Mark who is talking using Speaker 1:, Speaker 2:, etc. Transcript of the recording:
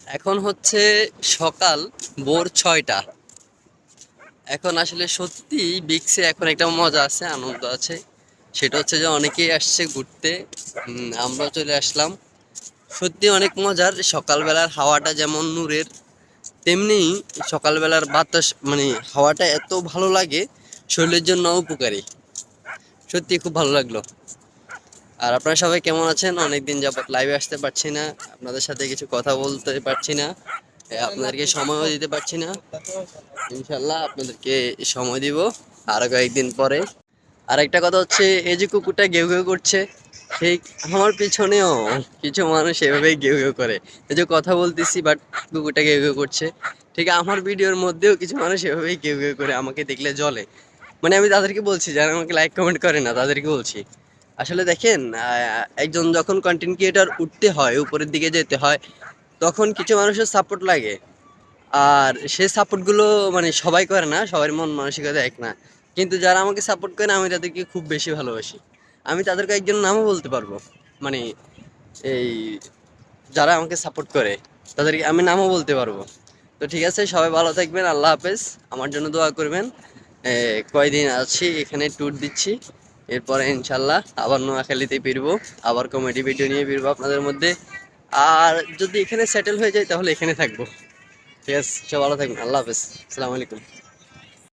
Speaker 1: এখন হচ্ছে সকাল ভোর 6টা। এখন আসলে সত্যি বিক্সে এখন একটা মজা আছে, আনন্দ আছে। সেটা হচ্ছে যে অনেকেই আসছে ঘুরতে, আমরাও চলে আসলাম। সত্যি অনেক মজার। সকালবেলার হাওয়াটা যেমন নূরের, তেমনি সকালবেলার বাতাস মানে হাওয়াটা এত ভালো লাগে, শরীরের জন্য উপকারী। সত্যি খুব ভালো লাগলো। আর আপনারা সবাই কেমন আছেন? অনেকদিন যাবত লাইভে আসতে পারছি না, আপনাদের সাথে কিছু কথা বলতে পারছি না, আপনাদেরকে সময়ও দিতে পারছি না। ইনশাল্লাহ আপনাদেরকে সময় দিব আরো কয়েকদিন পরে। আর একটা কথা হচ্ছে, এই যে কুকুরটা ঘেউ ঘেউ করছে, ঠিক আমার পিছনেও কিছু মানুষ এভাবেই ঘেউ ঘেউ করে। এই যে কথা বলতেছি বাট কুকুরটা ঘেউ ঘেউ করছে। ঠিক আমার ভিডিওর মধ্যেও কিছু মানুষ এভাবেই ঘেউ ঘেউ করে, আমাকে দেখলে জ্বলে। মানে আমি তাদেরকে বলছি, যারা আমাকে লাইক কমেন্ট করে না তাদেরকে বলছি। আসলে দেখেন, একজন যখন কন্টেন্ট ক্রিয়েটর উঠতে হয়, উপরের দিকে যেতে হয়, তখন কিছু মানুষের সাপোর্ট লাগে। আর সে সাপোর্টগুলো মানে সবাই করে না, সবার মন মানসিকতা এক না। কিন্তু যারা আমাকে সাপোর্ট করে আমি তাদেরকে খুব বেশি ভালোবাসি। আমি তাদেরকে একজন নামও বলতে পারবো, মানে এই যারা আমাকে সাপোর্ট করে তাদেরকে আমি নামও বলতে পারবো। তো ঠিক আছে, সবাই ভালো থাকবেন, আল্লাহ হাফেজ। আমার জন্য দোয়া করবেন। কয়দিন আছি এখানে, ট্যুর দিচ্ছি। এরপরে ইনশাল্লাহ আবার নোয়াখালীতে ফিরবো, আবার কমেডি ভিডিও নিয়ে ফিরবো আপনাদের মধ্যে। আর যদি এখানে সেটেল হয়ে যায় তাহলে এখানে থাকবো। ঠিক আছে, সব ভালো থাকবেন, আল্লাহ হাফেজ, আসসালামু আলাইকুম।